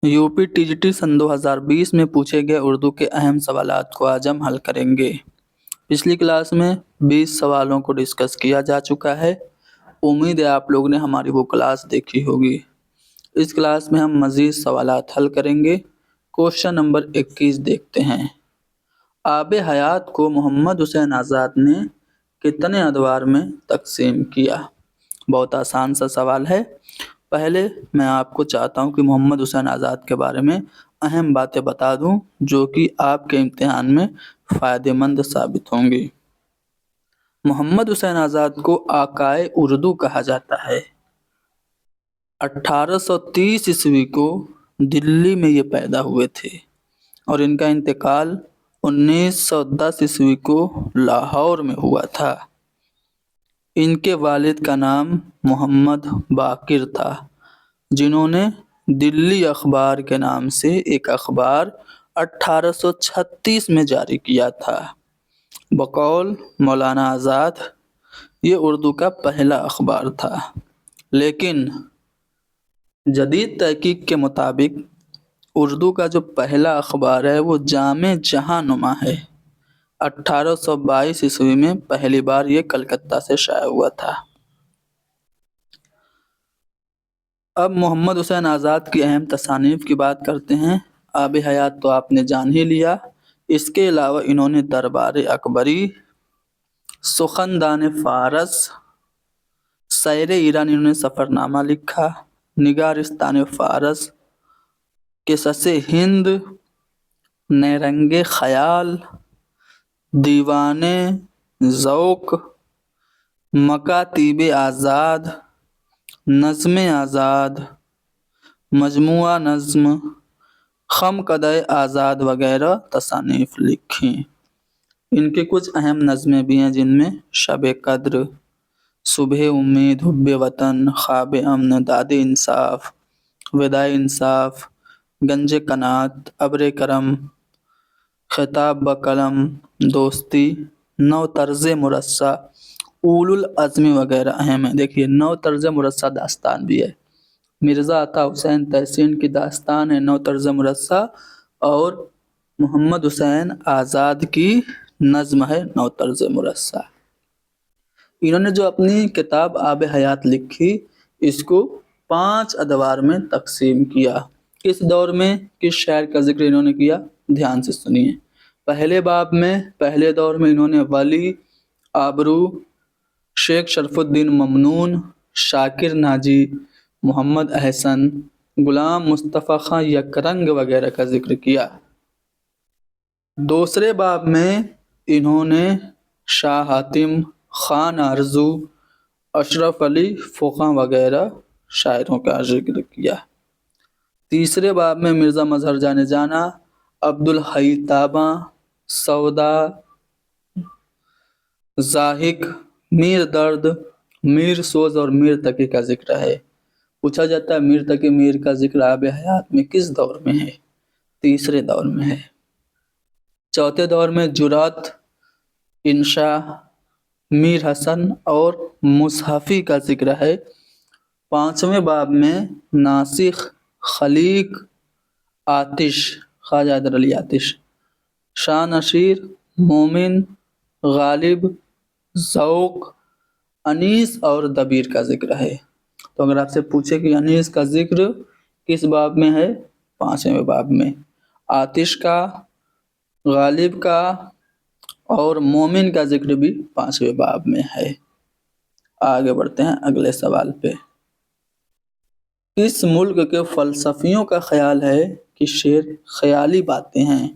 UP TGT सन 2020 में पूछे गए उर्दू के अहम सवालात को आज हम हल करेंगे। पिछली क्लास में 20 सवालों को डिस्कस किया जा चुका है। उम्मीद है आप लोगों ने हमारी वो क्लास देखी होगी। इस क्लास में हम मज़ीद सवालात हल करेंगे। क्वेश्चन नंबर 21 देखते हैं। आब हयात को मोहम्मद हुसैन आज़ाद ने कितने अदवार में तकसीम किया? बहुत आसान सा सवाल है। पहले मैं आपको चाहता हूं कि मोहम्मद हुसैन आज़ाद के बारे में अहम बातें बता दूं जो कि आपके इम्तिहान में फ़ायदेमंद साबित होंगी। मोहम्मद हुसैन आज़ाद को आकाए उर्दू कहा जाता है। 1830 ईस्वी को दिल्ली में ये पैदा हुए थे और इनका इंतकाल 1910 ईस्वी को लाहौर में हुआ था। इनके वालिद का नाम मोहम्मद बाकिर था, जिन्होंने दिल्ली अखबार के नाम से एक अखबार 1836 में जारी किया था। बकौल मौलाना आज़ाद ये उर्दू का पहला अखबार था, लेकिन जदीद तहकीक के मुताबिक उर्दू का जो पहला अखबार है वो जामे जहां नुमा है। 1822 ईस्वी में पहली बार ये कलकत्ता से शाया हुआ था। अब मोहम्मद हुसैन आज़ाद की अहम तसानीफ़ की बात करते हैं। आब हयात तो आपने जान ही लिया। इसके अलावा इन्होंने दरबार अकबरी, सुखनदान फ़ारस, सैर ईरान इन्होंने सफ़रनामा लिखा, निगारिस्तान फ़ारस, क़िसस हिंद, नैरंगे ख़याल, दीवाने ज़ौक़, मकातीब आज़ाद, नज़्म आज़ाद, मजमुआ नज़्म, खमकदे आज़ाद वगैरह तसानीफ़ लिखी। इनके कुछ अहम नज़्में भी हैं, जिनमें शब कद्र, सुबह उम्मीद, हुब्बे वतन, ख्वाब अमन, दादे इंसाफ, विदाए इंसाफ, गंज कनात, अब्र करम, खिताब ब कलम, दोस्ती, नौ तर्ज़ मुरस्सा, उलुल अज़्म वगैरह अहम है। देखिए, नौ तर्ज़ मुरस्सा दास्तान भी है। मिर्ज़ा अता हुसैन तहसीन की दास्तान है नौ तर्ज़ मुरस्सा, और मोहम्मद हुसैन आज़ाद की नज़्म है नौ तर्ज़ मुरस्सा। इन्होंने जो अपनी किताब आब हयात लिखी, इसको 5 अदवार में तकसीम किया। किस दौर में किस शायर का जिक्र इन्होंने किया, ध्यान से सुनिए। पहले बाब में, पहले दौर में इन्होंने वली, आबरू, शेख शरफुद्दीन ममनून, शाकिर नाजी, मोहम्मद अहसन, गुलाम मुस्तफ़ा खां यकरंग वगैरह का जिक्र किया। दूसरे बाब में इन्होंने शाह हातिम, खान आरजू, अशरफ अली फ़ुक़ा वगैरह शायरों का जिक्र किया। तीसरे बाब में मिर्ज़ा मज़हर जाने जाना, अब्दुल हई ताबा, सौदा, ज़ाहिक, मीर दर्द, मीर सोज और मीर तकी का जिक्र है। पूछा जाता है मीर तकी मीर का जिक्र आब हयात में किस दौर में है? तीसरे दौर में है। चौथे दौर में जुरात, इंशा, मीर हसन और मुसहफ़ी का जिक्र है। पाँचवें बाब में नासिख, खलीक, आतिश, ख्वाजा हैदर अली आतिश, शाह नशीर, मोमिन, गालिब, ज़ौक़, अनीस और दबीर का जिक्र है। तो अगर आपसे पूछे कि अनीस का जिक्र किस बाब में है, 5वें बाब में। आतिश का, गालिब का और मोमिन का जिक्र भी 5वें बाब में है। आगे बढ़ते हैं अगले सवाल पे। इस मुल्क के फ़लसफ़ियों का ख्याल है कि शेर ख्याली बातें हैं।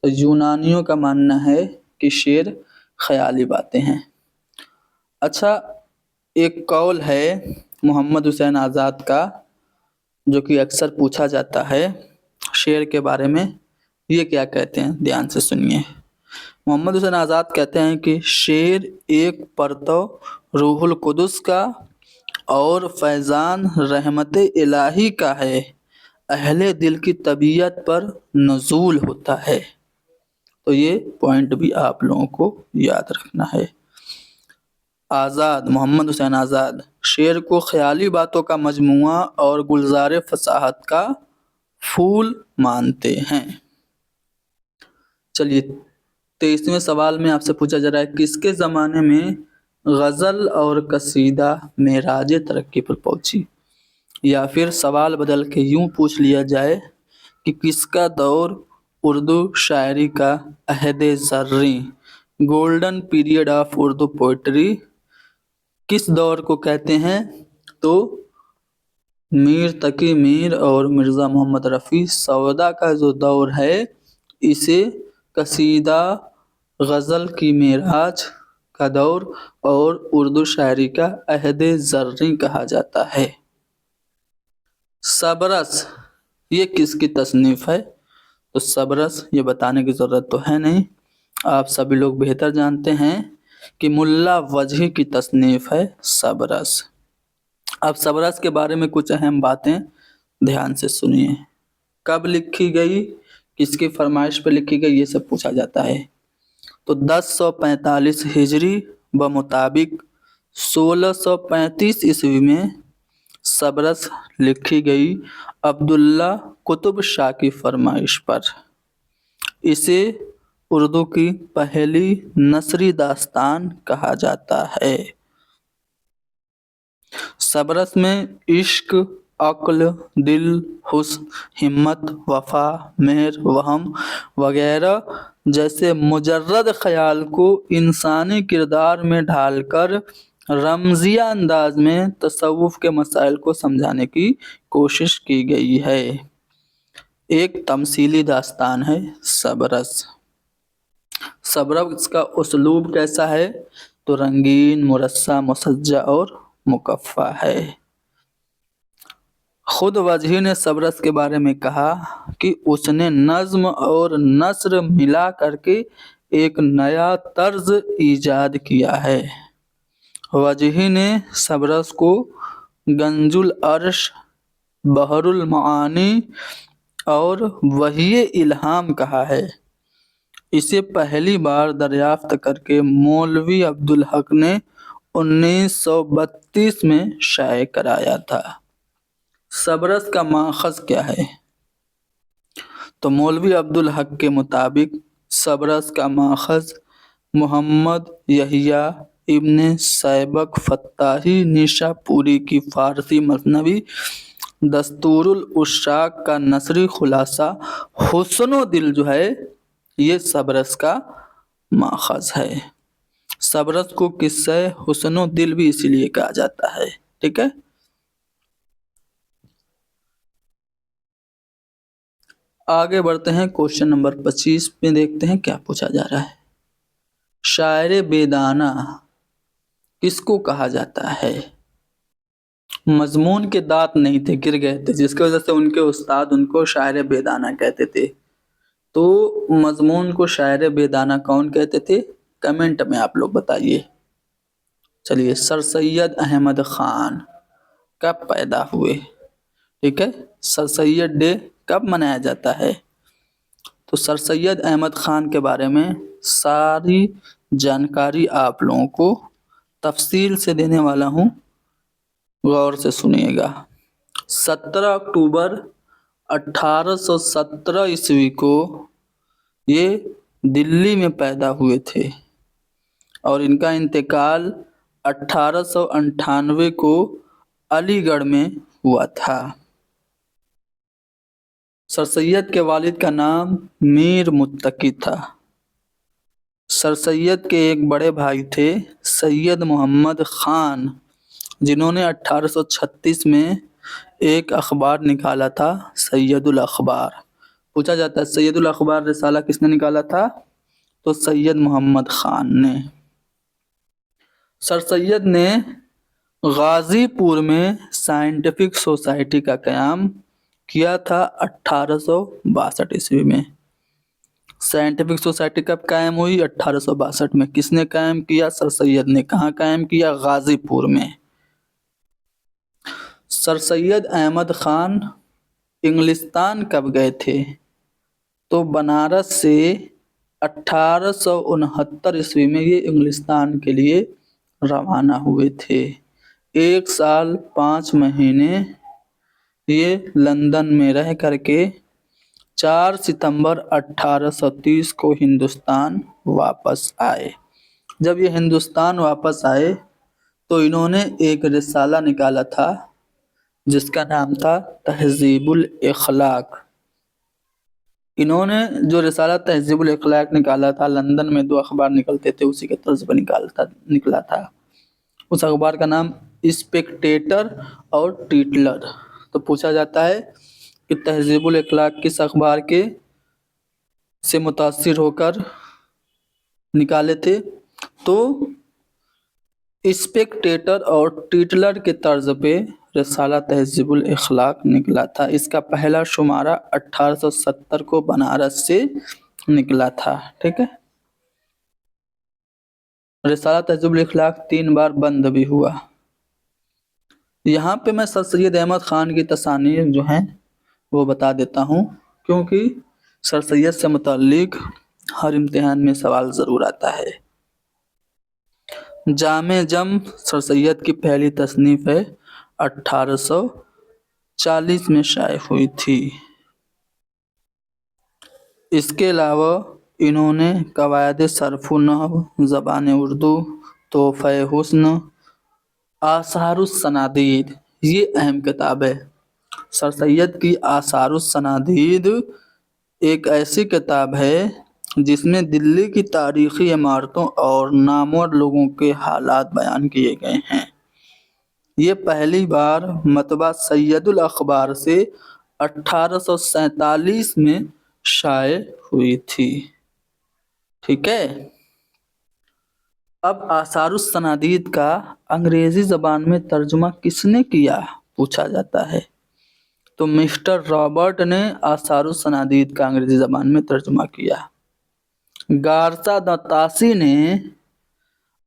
तो यूनानियों का मानना है कि शेर ख्याली बातें हैं। अच्छा, एक कौल है मोहम्मद हुसैन आज़ाद का, जो कि अक्सर पूछा जाता है शेर के बारे में। ये क्या कहते हैं, ध्यान से सुनिए। मोहम्मद हुसैन आज़ाद कहते हैं कि शेर एक परतव रूहुल कुदस का और फैज़ान रहमत इलाही का है, अहले दिल की तबीयत पर नुज़ूल होता है। तो ये पॉइंट भी आप लोगों को याद रखना है। आज़ाद, मोहम्मद हुसैन आज़ाद शेर को ख्याली बातों का मजमुआ और गुलज़ार फसाहत का फूल मानते हैं। चलिए 23वें सवाल में आपसे पूछा जा रहा है, किसके ज़माने में गज़ल और कसीदा मेराज तरक्की पर पहुंची। या फिर सवाल बदल के यूं पूछ लिया जाए कि किसका दौर उर्दू शायरी का अहद ज़र्री, golden period of Urdu poetry किस दौर को कहते हैं। तो मीर तकी मीर और मिर्ज़ा मोहम्मद रफ़ी सौदा का जो दौर है इसे कसीदा गज़ल की मेराज का दौर और उर्दू शायरी का अहद ज़र्री कहा जाता है। सबरस ये किसकी तसनीफ़ है। तो सबरस ये बताने की ज़रूरत तो है नहीं, आप सभी लोग बेहतर जानते हैं कि मुल्ला वजही की तसनीफ़ है सबरस। अब सबरस के बारे में कुछ अहम बातें ध्यान से सुनिए। कब लिखी गई, किसकी फरमाइश पर लिखी गई, ये सब पूछा जाता है। तो 1045 हिजरी व मुताबिक 1635 ईस्वी में सबरस लिखी गई अब्दुल्ला कुतुब शाह की फरमाइश पर। इसे उर्दू की पहली नसरी दास्तान कहा जाता है। सबरस में इश्क, अक्ल, दिल, हुस्न, हिम्मत, वफा, मेहर, वहम वगैरह जैसे मुजर्रद ख्याल को इंसानी किरदार में ढालकर रमजिया अंदाज में तसव्वुफ के मसाइल को समझाने की कोशिश की गई है। एक तमसीली दास्तान है सबरस। सबरस का उसलूब कैसा है। तो रंगीन, मुरस्सा, मुसज्जा और मुकफ़्फ़ा है। खुद वजही ने सबरस के बारे में कहा कि उसने नज़्म और नस्र मिला करके एक नया तर्ज ईजाद किया है। वजही ने सबरस को गंजुल अर्श, बहरुल मानी और वही इल्हाम कहा है। इसे पहली बार दरियाफ्त करके मौलवी अब्दुल हक ने 1932 में शाये कराया था। सबरस का माखज़ क्या है। तो मौलवी अब्दुल हक के मुताबिक सबरस का माखज़ मोहम्मद यहिया इब्ने सैबक फत्ताही निशापुरी की फ़ारसी मसनवी दस्तूरुल उश्शाक का नसरी खुलासा हुस्नो दिल जो है ये सबरस का माखज़ है। सबरस को किस्सा हुस्नो दिल भी इसीलिए कहा जाता है। ठीक है। आगे बढ़ते हैं, क्वेश्चन नंबर 25 में देखते हैं क्या पूछा जा रहा है। शायर बेदाना किसको कहा जाता है। मजमून के दांत नहीं थे, गिर गए थे, जिसकी वजह से उनके उस्ताद उनको शायर बेदाना कहते थे। तो मजमून को शायर बेदाना कौन कहते थे, कमेंट में आप लोग बताइए। चलिए, सर सैयद अहमद खान कब पैदा हुए। ठीक है, सर सैयद डे कब मनाया जाता है। तो सर सैयद अहमद खान के बारे में सारी जानकारी आप लोगों को तफसील से देने वाला हूँ, गौर से सुनिएगा। 17 अक्टूबर 1817 ईस्वी को ये दिल्ली में पैदा हुए थे और इनका इंतकाल 1898 को अलीगढ़ में हुआ था। सर सैयद के वालिद का नाम मीर मुत्तकी था। सर सैयद के एक बड़े भाई थे सैयद मोहम्मद खान, जिन्होंने 1836 में एक अखबार निकाला था, सैयदुल अखबार। पूछा जाता है सैयदुल अखबार रिसाला किसने निकाला था। तो सैयद मोहम्मद खान ने। सर सैयद ने गाज़ीपुर में साइंटिफिक सोसाइटी का क़याम किया था 1862 ईस्वी में। साइंटिफिक सोसाइटी कब कायम हुई, 1862 में। किसने कायम किया, सर सैयद ने। कहाँ कायम किया, गाज़ीपुर में। सर सैयद अहमद खान इंग्लिस्तान कब गए थे। तो बनारस से 1869 ईस्वी में ये इंग्लिस्तान के लिए रवाना हुए थे। 1 साल 5 महीने ये लंदन में रह करके 4 सितंबर 1830 को हिंदुस्तान वापस आए। जब ये हिंदुस्तान वापस आए तो इन्होंने एक रिसाला निकाला था जिसका नाम था तहज़ीबुल इखलाक। इन्होंने जो रिसाला तहज़ीबुल इखलाक निकाला था, लंदन में 2 अखबार निकलते थे, उसी के तर्ज पर निकला था। उस अखबार का नाम स्पेक्टेटर और टीटलर। तो पूछा जाता है कि तहज़ीबुल इखलाक किस अखबार के से मुतासिर होकर निकाले थे? तो स्पेक्टेटर और टीटलर के तर्ज पे रिसाला तहज़ीबुल इखलाक निकला था। इसका पहला शुमारा 1870 को बनारस से निकला था। ठीक है। रिसाला तहज़ीबुल इखलाक 3 बार बंद भी हुआ। यहाँ पे मैं सर सैयद अहमद ख़ान की तसानीफ जो हैं वो बता देता हूँ, क्योंकि सर सैयद से मुताल्लिक हर इम्तिहान में सवाल ज़रूर आता है। जामे जम सर सैयद की पहली तसनीफ़ है, 1840 में शाये हुई थी। इसके अलावा इन्होंने कवायद सर्फ़ नहव, ज़बान उर्दू, तोहफ़े हुस्न, आसारुस सनादीद, ये अहम किताब है। सर सैयद की आसारुस सनादीद एक ऐसी किताब है जिसमें दिल्ली की तारीख़ी इमारतों और नामवर लोगों के हालात बयान किए गए हैं। ये पहली बार मतबा सैयदुल अखबार से 1847 में शाये हुई थी। ठीक है। अब आसारुस सनादीद का अंग्रेज़ी ज़बान में तर्जुमा किसने किया, पूछा जाता है। तो मिस्टर रॉबर्ट ने आसारुस सनादीद का अंग्रेज़ी ज़बान में तर्जुमा किया। गारसा दत्तासी ने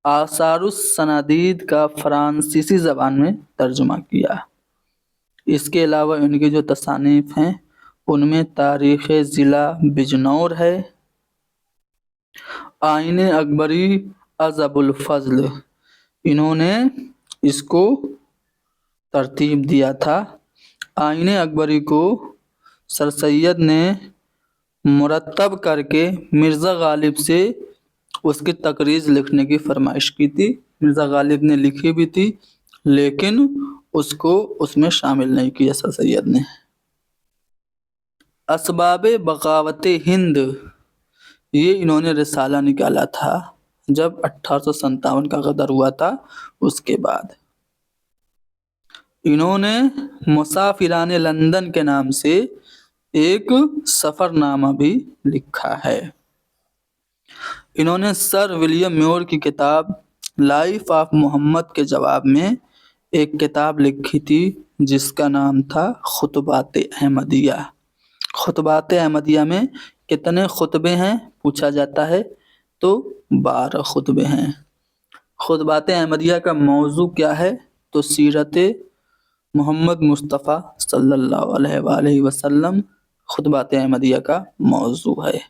आसारुस सनादीद का फ़्रांसीसी ज़बान में तर्जुमा किया। इसके अलावा इनकी जो तसानीफ़ हैं उनमें तारीख़ ज़िला बिजनौर है, आईन अकबरी अज़बुल फ़ज़्ल, इन्होंने इसको तरतीब दिया था। आईन अकबरी को सर सैयद ने मुरतब करके मिर्ज़ा गालिब से उसकी तकरीज़ लिखने की फरमाइश की थी। मिर्ज़ा गालिब ने लिखी भी थी, लेकिन उसको उसमें शामिल नहीं किया सर सैयद ने। असबाब बगावत हिंद, ये इन्होंने रिसाला निकाला था जब 1857 का गदर हुआ था उसके बाद। इन्होंने मुसाफिरान लंदन के नाम से एक सफ़रनामा भी लिखा है। इन्होंने सर विलियम म्योर की किताब लाइफ ऑफ मोहम्मद के जवाब में एक किताब लिखी थी जिसका नाम था खुतबात अहमदिया। खुतबात अहमदिया में कितने खुतबे हैं पूछा जाता है, तो 12 खुतबे हैं। खुतबात अहमदिया का मौजू क्या है, तो सीरत मोहम्मद मुस्तफ़ा सल्लल्लाहु अलैहि वसल्लम खुतबात अहमदिया का मौजू है।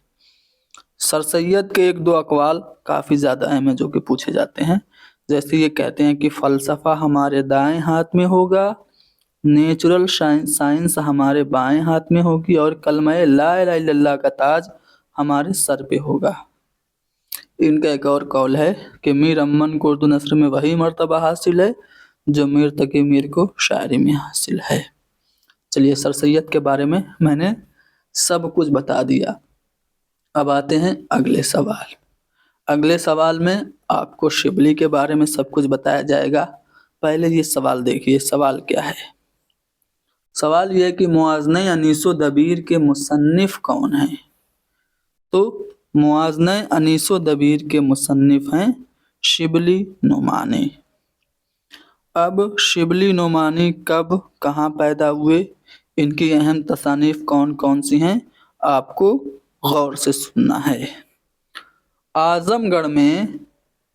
सर सैयद के 1-2 अक़वाल काफ़ी ज़्यादा अहम हैं जो कि पूछे जाते हैं। जैसे ये कहते हैं कि फ़लसफ़ा हमारे दाएं हाथ में होगा, नेचुरल साइंस हमारे बाएं हाथ में होगी और कलमा ला इलाहा इल्लल्लाह का ताज हमारे सर पे होगा। इनका एक और कौल है कि मीर अमन को उर्दू नस्र में वही मर्तबा हासिल है जो मीर तकी मीर को शायरी में हासिल है। चलिए, सर सैयद के बारे में मैंने सब कुछ बता दिया। अब आते हैं अगले सवाल। अगले सवाल में आपको शिबली के बारे में सब कुछ बताया जाएगा। पहले ये सवाल देखिए, सवाल क्या है। सवाल ये है कि मुआज़ना अनीस व दबीर के मुसन्निफ़ कौन हैं? तो मुआज़ना अनीस व दबीर के मुसन्निफ़ हैं शिबली नुमानी। अब शिबली नुमानी कब कहाँ पैदा हुए, इनकी अहम तसानीफ़ कौन कौन सी हैं, आपको गौर से सुनना है। आज़मगढ़ में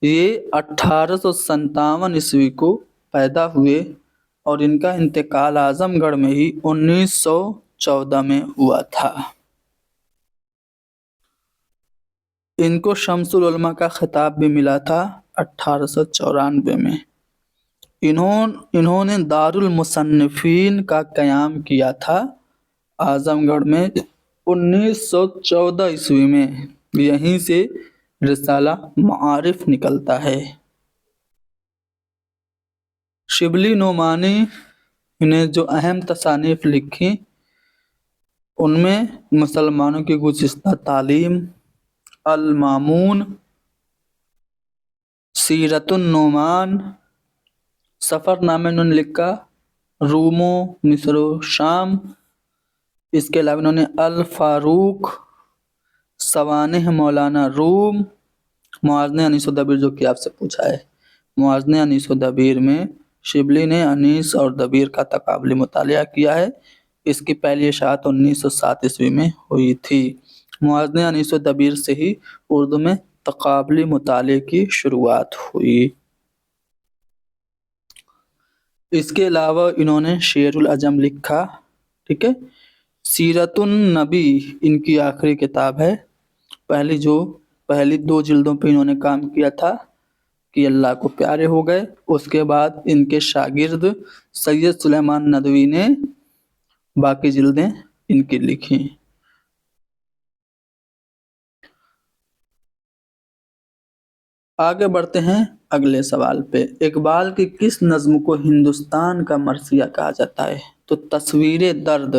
ये 1857 ईस्वी को पैदा हुए और इनका इंतकाल आज़मगढ़ में ही 1914 में हुआ था। इनको शम्सुल उलमा का खिताब भी मिला था 1894 में। इन्होंने दारुल मुसन्निफीन का क़याम किया था आजमगढ़ में 1914 ईस्वी में। यहीं से रिसाला मारिफ निकलता है। शिबली नोमानी ने जो अहम तसानीफ लिखी उनमें मुसलमानों की गुज़िश्ता तालीम, अल मामून, सीरतुन नोमान, सफ़रनामा इन्होंने लिखा, रूमो मिस्र शाम। इसके अलावा इन्होंने अल फारूक, सवानिह मौलाना रूम, मुआज़ने अनीस व दबीर जो कि आपसे पूछा है, मुआज़ने अनीस व दबीर में शिबली ने अनीस और दबीर का तकाबली मुतालिया किया है। इसकी पहली इशाअत 1907 ईस्वी में हुई थी। मुआज़ने अनीस व दबीर से ही उर्दू में तकाबली मुताले की शुरुआत हुई। इसके अलावा इन्होंने शेरुल अजम लिखा। ठीक है। सीरतुन नबी इनकी आखिरी किताब है। पहली 2 जिल्दों पे इन्होंने काम किया था कि अल्लाह को प्यारे हो गए। उसके बाद इनके शागिर्द सैयद सुलेमान नदवी ने बाकी जिल्दें इनकी लिखी। आगे बढ़ते हैं अगले सवाल पे। इकबाल की किस नज़्म को हिंदुस्तान का मरसिया कहा जाता है? तो तस्वीरे दर्द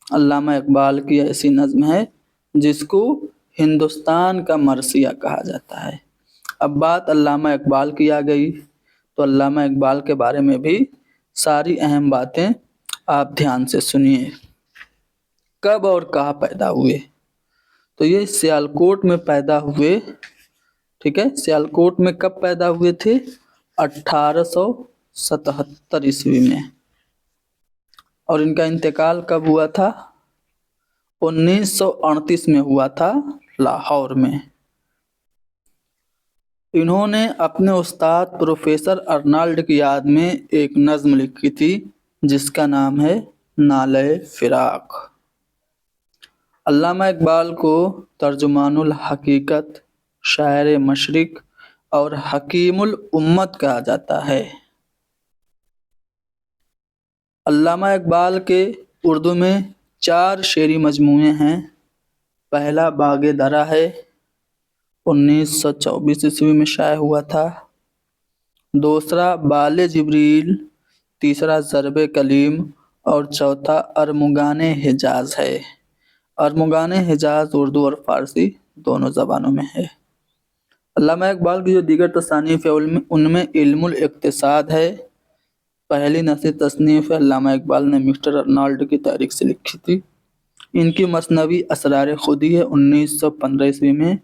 अल्लामा इकबाल की ऐसी नज़्म है जिसको हिंदुस्तान का मरसिया कहा जाता है। अब बात अल्लामा इकबाल की आ गई तो अल्लामा इकबाल के बारे में भी सारी अहम बातें आप ध्यान से सुनिए। कब और कहाँ पैदा हुए? तो ये सियालकोट में पैदा हुए। ठीक है। सियालकोट में कब पैदा हुए थे? 1877 ईस्वी में। और इनका इंतकाल कब हुआ था? 1938 में हुआ था, लाहौर में। इन्होंने अपने उस्ताद प्रोफेसर अर्नाल्ड की याद में एक नज़्म लिखी थी जिसका नाम है नाले फिराक। अल्लामा इकबाल को तर्जुमानुल हकीकत, शायर मशरिक और हकीमुल उम्मत कहा जाता है। अल्लामा इकबाल के उर्दू में 4 शेरी मजमूए हैं। पहला बाग़े दरा है, 1924 ईस्वी में शाया हुआ था। दूसरा बाले जिब्रील, तीसरा ज़रबे कलीम और चौथा अरमुगाने हिजाज है। अरमुगाने हिजाज उर्दू और फ़ारसी दोनों ज़बानों में है। अल्लामा इकबाल की जो दीगर तसानीफ़ है उनमें इल्मुल इक्तिसाद है। पहली नस्ल तसनीफ़ अल्लामा इकबाल ने मिस्टर अर्नाल्ड की तहरीक से लिखी थी। इनकी मसनवी असरार खुदी है। 1915 ईस्वी में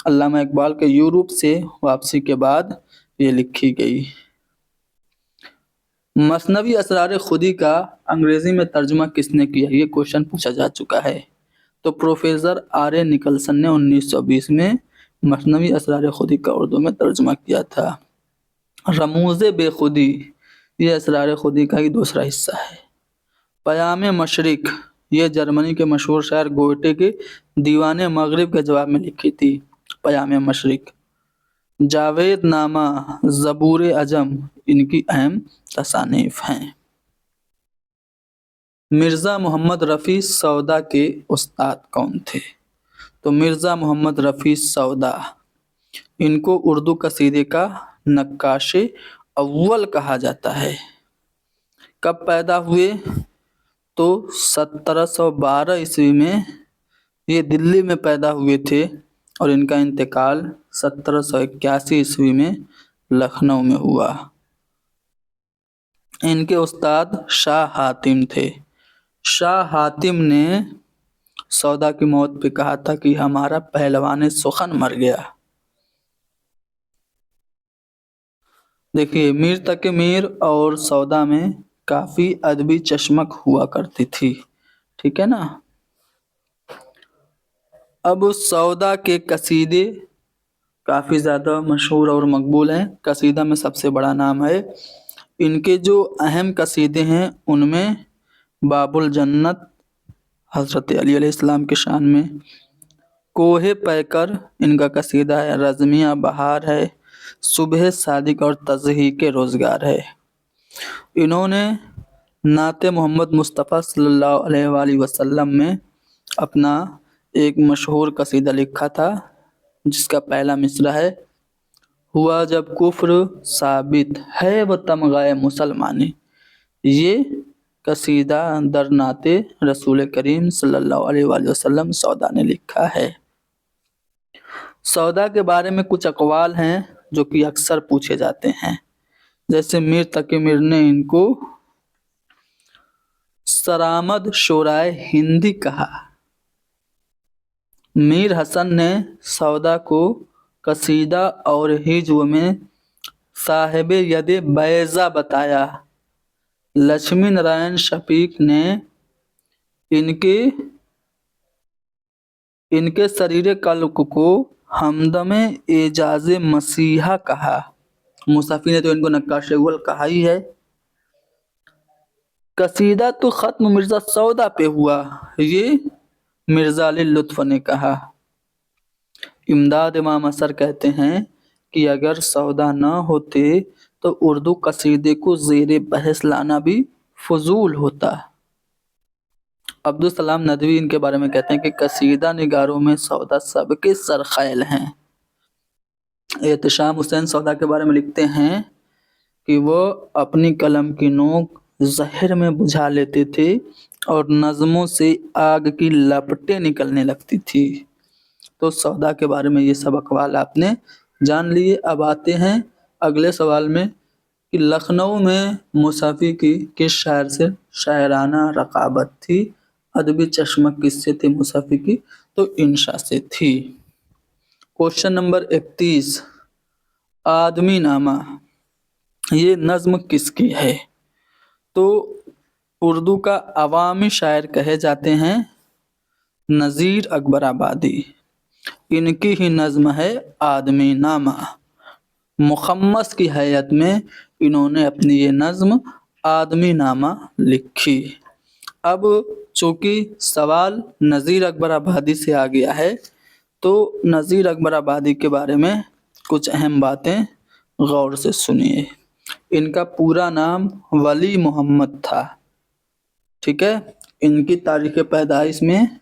अल्लामा इकबाल के यूरोप से वापसी के बाद ये लिखी गई। मसनवी असरार खुदी का अंग्रेज़ी में तर्जुमा किसने किया? ये क्वेश्चन पूछा जा चुका है। तो प्रोफेसर R.A. निकलसन ने 1920 में मसनवी असरार खुदी का उर्दू में तर्जुमा किया था। रमूज़े बेखुदी ये असरार खुदी का ही दूसरा हिस्सा है। पयामे मशरिक ये जर्मनी के मशहूर शायर गोएटे के दीवाने मगरिब के जवाब में लिखी थी। पयामे मशरिक। जावेद नामा, ज़बूर अजम इनकी अहम तसानीफ हैं। मिर्ज़ा मोहम्मद रफ़ी सौदा के उस्ताद कौन थे? तो मिर्ज़ा मोहम्मद रफ़ी सौदा इनको उर्दू कसीदे का नक्काशे अव्वल कहा जाता है। कब पैदा हुए? तो 1712 ईस्वी में ये दिल्ली में पैदा हुए थे और इनका इंतकाल 1781 ईस्वी में लखनऊ में हुआ। इनके उस्ताद शाह हातिम थे। शाह हातिम ने सौदा की मौत पे कहा था कि हमारा पहलवान सुखन मर गया। देखिए मीर तक मीर और सौदा में काफ़ी अदबी चश्मक हुआ करती थी। ठीक है ना। अब उस सौदा के कसीदे काफ़ी ज़्यादा मशहूर और मकबूल हैं। कसीदा में सबसे बड़ा नाम है। इनके जो अहम कसीदे हैं उनमें बाबुल जन्नत हज़रत अली अलैहिस्सलाम के शान में, कोहे पैकर इनका कसीदा है, रज़मिया बहार है, सुबह सादिक और तज़हीक रोज़गार है। इन्होंने नाते मोहम्मद मुस्तफ़ा सल्लल्लाहु अलैहि वसल्लम में अपना एक मशहूर कसीदा लिखा था, जिसका पहला मिसरा है, हुआ जब कुफ्र साबित है वो तमगाए मुसलमानी। ये कसीदा दर नाते रसूल करीम सल्लल्लाहु अलैहि वसल्लम सौदा ने लिखा है। सौदा के बारे में कुछ अकवाल हैं जो कि अक्सर पूछे जाते हैं। जैसे मीर तकी मीर ने इनको सरामद शोराए हिंदी कहा। मीर हसन ने सौदा को कसीदा और हिज्व में साहिब यदे बैजा बताया। लक्ष्मी नारायण शफीक ने इनके शरीर कल्क को हमदमे एजाज मसीहा कहा। मुसाफी ने तो इनको नक्काश अव्वल कहा ही है। कसीदा तो खत्म मिर्जा सौदा पे हुआ, ये मिर्जा अली लुत्फ ने कहा। इमदाद इमाम असर कहते हैं कि अगर सौदा न होते तो उर्दू कसीदे को ज़ेरे बहस लाना भी फजूल होता। अब्दुल सलाम नदवी इनके बारे में कहते हैं कि कसीदा निगारों में सौदा सबके सरखैल हैं। एहतशाम हुसैन सौदा के बारे में लिखते हैं कि वो अपनी कलम की नोक जहर में बुझा लेते थे और नज़मों से आग की लपटें निकलने लगती थी। तो सौदा के बारे में ये सब अकवाल आपने जान लिए। अब आते हैं अगले सवाल में कि लखनऊ में मुसाफी की किस शायर से शायराना रकाबत थी। अदबी चश्मक किससे थी मुसाफी की, तो इंशा से थी। क्वेश्चन नंबर 31, आदमी नामा ये नज्म किसकी है? तो उर्दू का अवामी शायर कहे जाते हैं नज़ीर अकबर आबादी। इनकी ही नज्म है आदमी नामा। मुखम्मस की हैयत में इन्होंने अपनी ये नज्म आदमी नामा लिखी। अब चूँकि सवाल नज़ीर अकबर आबादी से आ गया है, तो नज़ीर अकबर आबादी के बारे में कुछ अहम बातें गौर से सुनिए। इनका पूरा नाम वली मोहम्मद था। ठीक है, इनकी तारीख़ पैदाइश में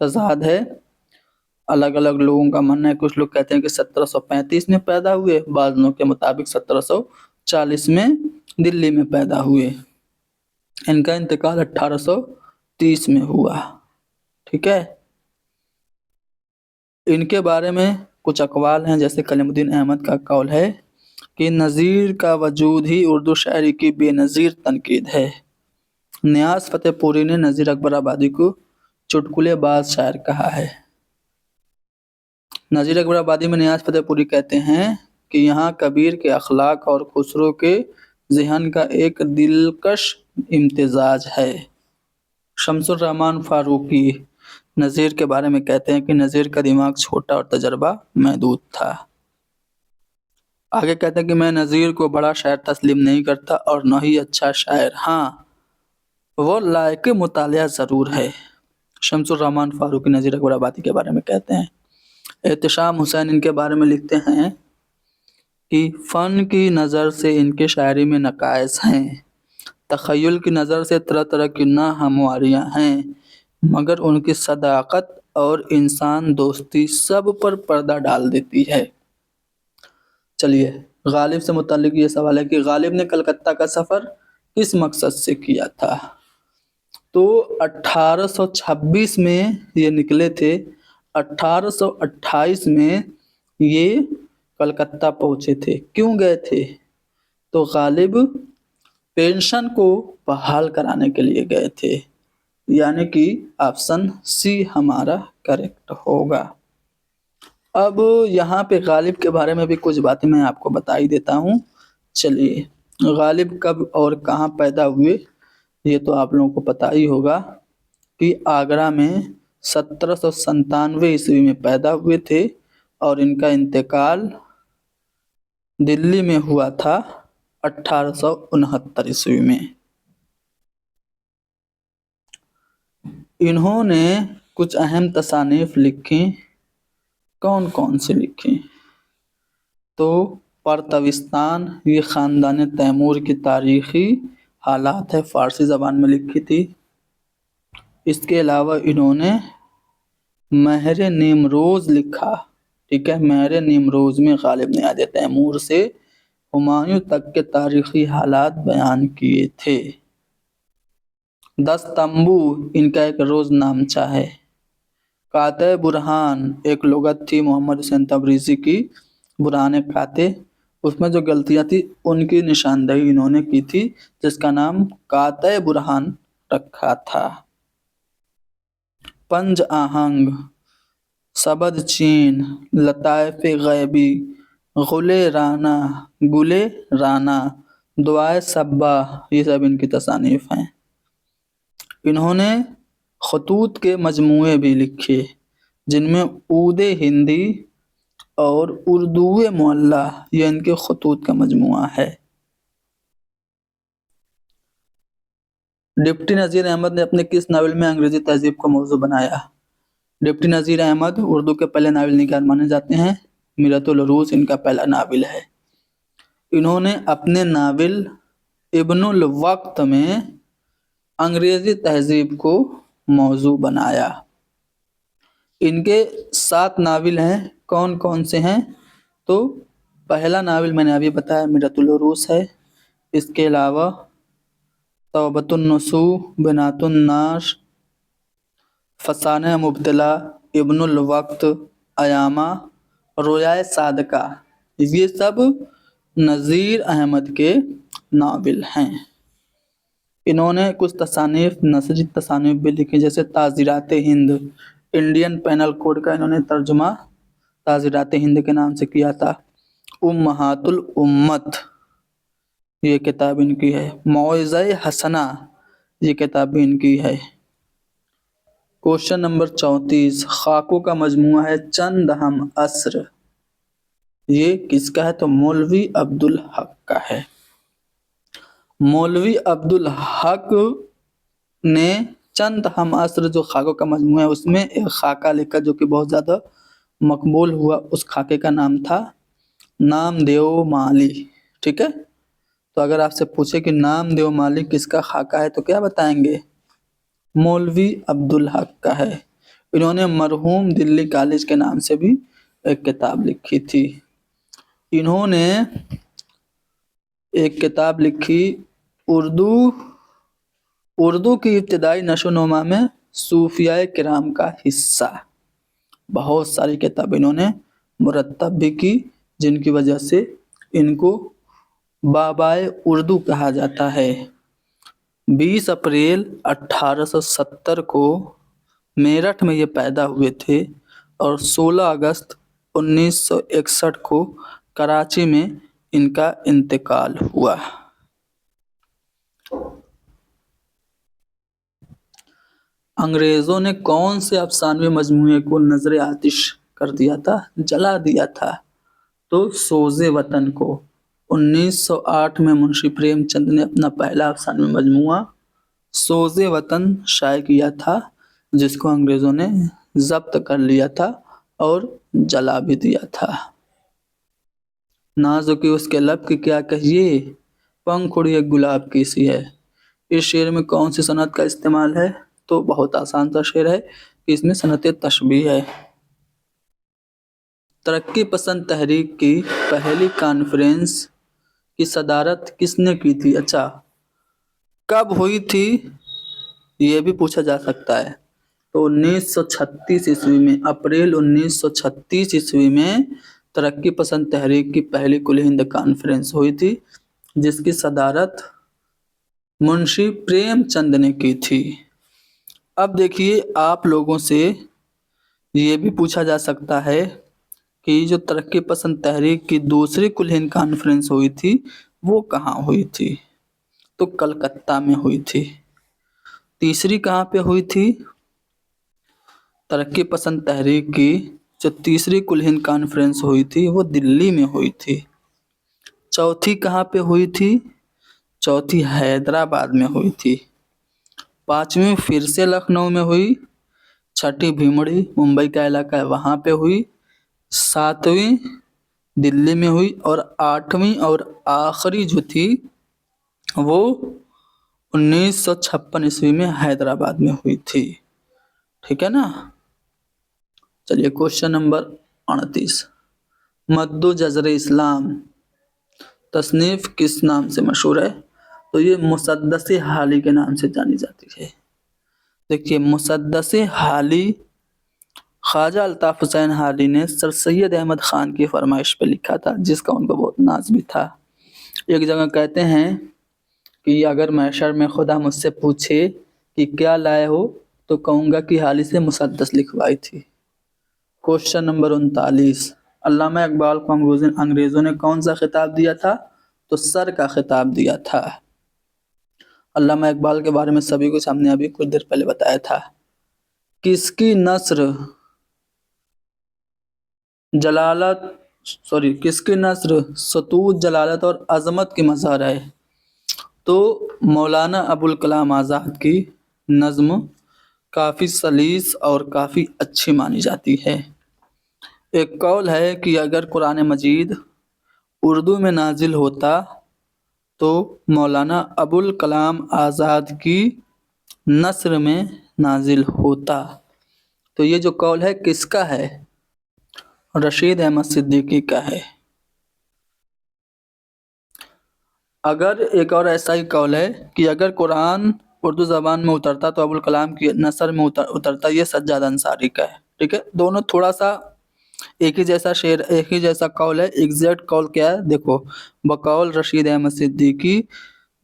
तज़ाद है। अलग अलग लोगों का मानना है, कुछ लोग कहते हैं कि 1735 में पैदा हुए, बाद लोगों के मुताबिक 1740 में दिल्ली में पैदा हुए। इनका इंतकाल 1830 में हुआ। ठीक है, इनके बारे में कुछ अकवाल हैं। जैसे कलीमुद्दीन अहमद का कौल है कि नज़ीर का वजूद ही उर्दू शायरी की बेनज़ीर तनकीद है। नियाज़ फतेहपुरी ने नज़ीर अकबर आबादी को चुटकुलेबाज शायर कहा है। नज़ीर अकबर आबादी में नियाज़ फतेहपुरी कहते हैं कि यहाँ कबीर के अखलाक और खुसरो के ज़हन का एक दिलकश इम्तिजाज है। शमसुर रहमान फारूकी नज़ीर के बारे में कहते हैं कि नज़ीर का दिमाग छोटा और तजर्बा महदूद था। आगे कहते हैं कि मैं नज़ीर को बड़ा शायर तस्लीम नहीं करता और न ही अच्छा शायर, हाँ वो लायक मुतालिया ज़रूर है। शमसुर रहमान फारूकी नज़ीर अकबर आबादी के बारे में कहते हैं। एहतशाम हुसैन इनके बारे में लिखते हैं कि फ़न की नज़र से इनके शायरी में नकाइस हैं, तख़य्युल की नज़र से तरह तरह की नाहमवारियाँ हैं, मगर उनकी सदाकत और इंसान दोस्ती सब पर पर्दा डाल देती है। चलिए, गालिब से मुताल्लिक़ ये सवाल है कि गालिब ने कलकत्ता का सफ़र किस मकसद से किया था? तो 1826 में ये निकले थे। 1828 में ये कलकत्ता पहुँचे थे। क्यों गए थे? तो गालिब पेंशन को बहाल कराने के लिए गए थे। यानी कि ऑप्शन सी हमारा करेक्ट होगा। अब यहाँ पे गालिब के बारे में भी कुछ बातें मैं आपको बता ही देता हूँ। चलिए, गालिब कब और कहाँ पैदा हुए ये तो आप लोगों को पता ही होगा कि आगरा में 1797 ईस्वी में पैदा हुए थे और इनका इंतकाल दिल्ली में हुआ था 1869 ईस्वी में। इन्होंने कुछ अहम तसानीफ लिखी। कौन कौन सी लिखी? तो परतविस्तान ये ख़ानदान तैमूर की तारीख़ी हालात है, फ़ारसी ज़बान में लिखी थी। इसके अलावा इन्होंने महर निमरोज़ लिखा, ठीक है। महर निमरोज़ में गालिब नियाज़ तैमूर से हुमायूं तक के तारीख़ी हालात बयान किए थे। 10 तंबू इनका एक रोज़नामचा है। काते बुरहान एक लुगत थी मोहम्मद हुसैन तबरीज़ी की, बुरहान काते, उसमें जो गलतियाँ थी उनकी निशानदेही इन्होंने की थी, जिसका नाम काते बुरहान रखा था। पंज आहंग, सबद चीन, लताइफ गैबी, गुले राना, दुआए सब्बा, ये सब इनकी तसानीफ हैं। इन्होंने खतूत के मजमूए भी लिखे, जिनमें ऊदे हिंदी और उर्दूए मुअल्ला ये इनके खतूत का मजमूआ है। डिप्टी नज़ीर अहमद ने अपने किस नावल में अंग्रेजी तहजीब को मौजू बनाया? डिप्टी नज़ीर अहमद उर्दू के पहले नावल निगार माने जाते हैं। मिरतुल उरूस इनका पहला नावल है। इन्होंने अपने नावल इब्नुल वक्त में अंग्रेजी तहजीब को मौजू बनाया। इनके 7 नावल हैं, कौन कौन से हैं? तो पहला नावल मैंने अभी बताया मिरतुल उरूस है। इसके अलावा तौबतुन नसू, बनातुन नाश, फसाने मुब्तला, इब्नुल वक्त, अयामा, रोयाए सादका, ये सब नज़ीर अहमद के नावल हैं। इन्होंने कुछ तसानीफ, नसरी तसानीफ भी लिखी, जैसे ताज़ीरात हिंद, इंडियन पैनल कोड का इन्होंने तर्जुमा ताज़ीरात हिंद के नाम से किया था। उम्महातुल उम्मत ये किताब इनकी है। मौइज़े हसना ये किताब भी इनकी है। क्वेश्चन नंबर 34, खाकों का मजमूआ है चंद हम असर, ये किसका है? तो मौलवी अब्दुल हक का है। मौलवी अब्दुल हक ने चंद हम असर जो खाकों का मजमूआ है उसमें एक खाका लिखा जो कि बहुत ज़्यादा मकबूल हुआ। उस खाके का नाम था नामदेव माली, ठीक है। तो अगर आपसे पूछे कि नामदेव माली किसका खाका है तो क्या बताएंगे? मौलवी अब्दुल हक का है। इन्होंने मरहूम दिल्ली कॉलेज के नाम से भी एक किताब लिखी थी। इन्होंने एक किताब लिखी उर्दू की इब्तिदाई नशोनुमा में सूफियाए किराम का हिस्सा। बहुत सारी किताब इन्होंने मुरत्तब भी की, जिनकी वजह से इनको बाबाए उर्दू कहा जाता है। 20 अप्रैल 1870 को मेरठ में ये पैदा हुए थे और 16 अगस्त 1961 को कराची में इनका इंतकाल हुआ। अंग्रेज़ों ने कौन से अफसानवी मजमूए को नजर आतिश कर दिया था, जला दिया था? तो सोज़े वतन को 1908 में मुंशी प्रेमचंद ने अपना पहला अफसानवी मजमूआ सोज़े वतन शाये किया था, जिसको अंग्रेज़ों ने जब्त कर लिया था और जला भी दिया था। नाजुकी उसके लब की क्या कहिए, पंख उड़ी एक गुलाब की सी है, इस शेर में कौन सी सनत का इस्तेमाल है? तो बहुत आसान सा शेर है कि इसमें सनत तशबीह है। तरक्की पसंद तहरीक की पहली कॉन्फ्रेंस की सदारत किसने की थी? अच्छा, कब हुई थी ये भी पूछा जा सकता है। तो 1936 ईस्वी में, अप्रैल 1936 ईस्वी में तरक्की पसंद तहरीक की पहली कुल हिंद कॉन्फ्रेंस हुई थी, जिसकी सदारत मुंशी प्रेमचंद ने की थी। अब देखिए, आप लोगों से ये भी पूछा जा सकता है कि जो तरक्की पसंद तहरीक की दूसरी कुल हिंद कॉन्फ्रेंस हुई थी वो कहाँ हुई थी? तो कलकत्ता में हुई थी। तीसरी कहाँ पे हुई थी? तरक्की पसंद तहरीक की जो तीसरी कुल हिंद कॉन्फ्रेंस हुई थी वो दिल्ली में हुई थी। चौथी कहाँ पे हुई थी? चौथी हैदराबाद में हुई थी। पांचवी फिर से लखनऊ में हुई। छठी भीमड़ी मुंबई का इलाका है वहाँ पे हुई। सातवीं दिल्ली में हुई, और 8वीं और आखिरी जो थी वो 1956 ईस्वी में हैदराबाद में हुई थी। ठीक है ना। चलिए क्वेश्चन नंबर 38, मद्दु जज़र इस्लाम तसनीफ किस नाम से मशहूर है? तो ये मुसद्दस हाली के नाम से जानी जाती है। देखिए मुसद्दस हाली ख्वाजा अल्ताफ़ हुसैन हाली ने सर सैयद अहमद ख़ान की फरमाइश पे लिखा था, जिसका उनको बहुत नाज भी था। एक जगह कहते हैं कि अगर महशर में खुदा मुझसे पूछे कि क्या लाए हो, तो कहूँगा कि हाली से मुसद्दस लिखवाई थी। क्वेश्चन नंबर 39, अल्लामा इकबाल को अंग्रेज़ों ने कौन सा खिताब दिया था? तो सर का खिताब दिया था। अल्लामा इकबाल के बारे में सभी कुछ हमने अभी कुछ देर पहले बताया था। किसकी नस्र सतूत जलालत और अजमत की मज़हर है? तो मौलाना अबुल कलाम आज़ाद की नज़्म काफ़ी सलीस और काफ़ी अच्छी मानी जाती है। एक कौल है कि अगर कुरान मजीद उर्दू में नाजिल होता तो मौलाना अबुल कलाम आज़ाद की नस्र में नाजिल होता। तो ये जो कौल है किसका है? रशीद अहमद सिद्दीकी का है। अगर एक और ऐसा ही कौल है कि अगर कुरान उर्दू ज़बान में उतरता तो अबुल कलाम की नस्र में उतरता, ये सज्जाद अंसारी का है। ठीक है, दोनों थोड़ा सा एक ही जैसा शेर, एक ही जैसा कौल है। एग्जैक्ट कौल क्या है देखो, बकौल रशीद अहमद सिद्दीकी,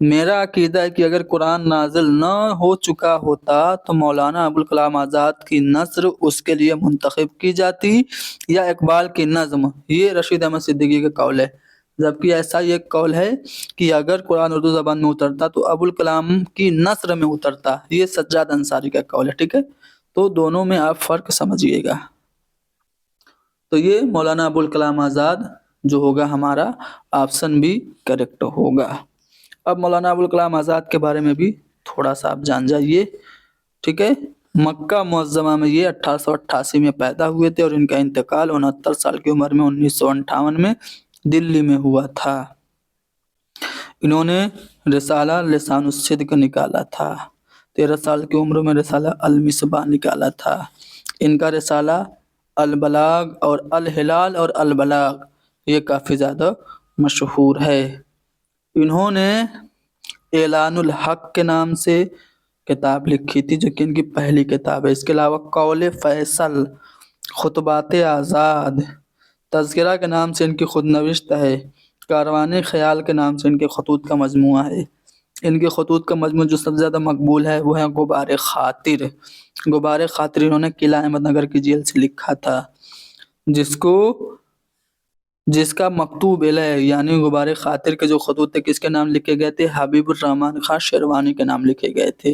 मेरा अकीदा है कि अगर कुरान नाजिल न हो चुका होता तो मौलाना अबुल कलाम आज़ाद की नस्र उसके लिए मुंतखब की जाती या इकबाल की नज़्म। ये रशीद अहमद सिद्दीकी का कौल है। जबकि ऐसा ही एक कौल है कि अगर कुरान उर्दू ज़बान में उतरता तो अबुल कलाम की नस्र में उतरता, ये सज्जाद अंसारी का कौल है। ठीक है, तो दोनों में आप फ़र्क समझिएगा। तो ये मौलाना अबुल कलाम आज़ाद जो होगा हमारा ऑप्शन बी करेक्ट होगा। अब मौलाना अबुल कलाम आज़ाद के बारे में भी थोड़ा सा आप जान जाइए। ठीक है, मक्का मुअज़्ज़मा में ये 1888 में पैदा हुए थे और इनका इंतकाल 69 साल की उम्र में 1958 में दिल्ली में हुआ था। इन्होंने रिसाला लिसानुस सिद्क़ निकाला था। 13 साल की उम्र में रिसाला अल-मिसबाह निकाला था। इनका रिसाला अल-बलाग और अल-हिलाल और अल-बलाग ये काफ़ी ज़्यादा मशहूर है। इन्होंने एलानुल हक के नाम से किताब लिखी थी, जो कि इनकी पहली किताब है। इसके अलावा कौल फैसल, खुतबात आज़ाद, तज़किरा के नाम से इनकी खुदनविश्त है। कारवान ख़याल के नाम से इनके खतूत का मजमूआ है। इनके खतूत का मजमूआ जो सबसे ज़्यादा मकबूल है वो है गुबार ख़ातिर। गुबार ख़ातिर इन्होंने किला अहमदनगर की जेल से लिखा था, जिसका मकतूब इलैह यानी गुबार ख़ातिर के जो खतूत थे किसके नाम लिखे गए थे? हबीबुर रहमान खां शेरवानी के नाम लिखे गए थे।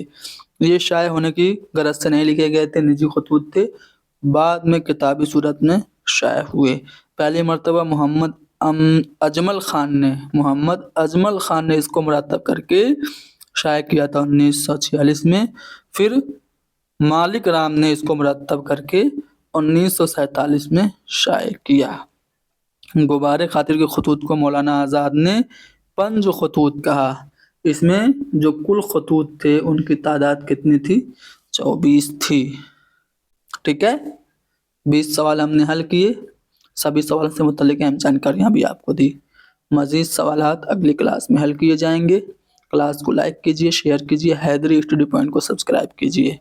ये शाये होने की गरज से नहीं लिखे गए थे, निजी खतूत थे, बाद में किताबी सूरत में शाये हुए। पहली मरतबा मोहम्मद अजमल ख़ान ने इसको मुरतब करके शाये किया था 1946 में। फिर मालिक राम ने इसको मुरतब करके 1947 में शाये किया। गुबार ख़ातिर के खतूत को मौलाना आज़ाद ने पंज खतूत कहा। इसमें जो कुल खतूत थे उनकी तादाद कितनी थी? 24 थी। ठीक है, 20 सवाल हमने हल किए। सभी सवाल से मुतल्लिक़ अहम जानकारियाँ भी आपको दी। मज़ीद सवालात अगली क्लास में हल किए जाएंगे। क्लास को लाइक कीजिए, शेयर कीजिए, हैदरी स्टडी पॉइंट को सब्सक्राइब कीजिए।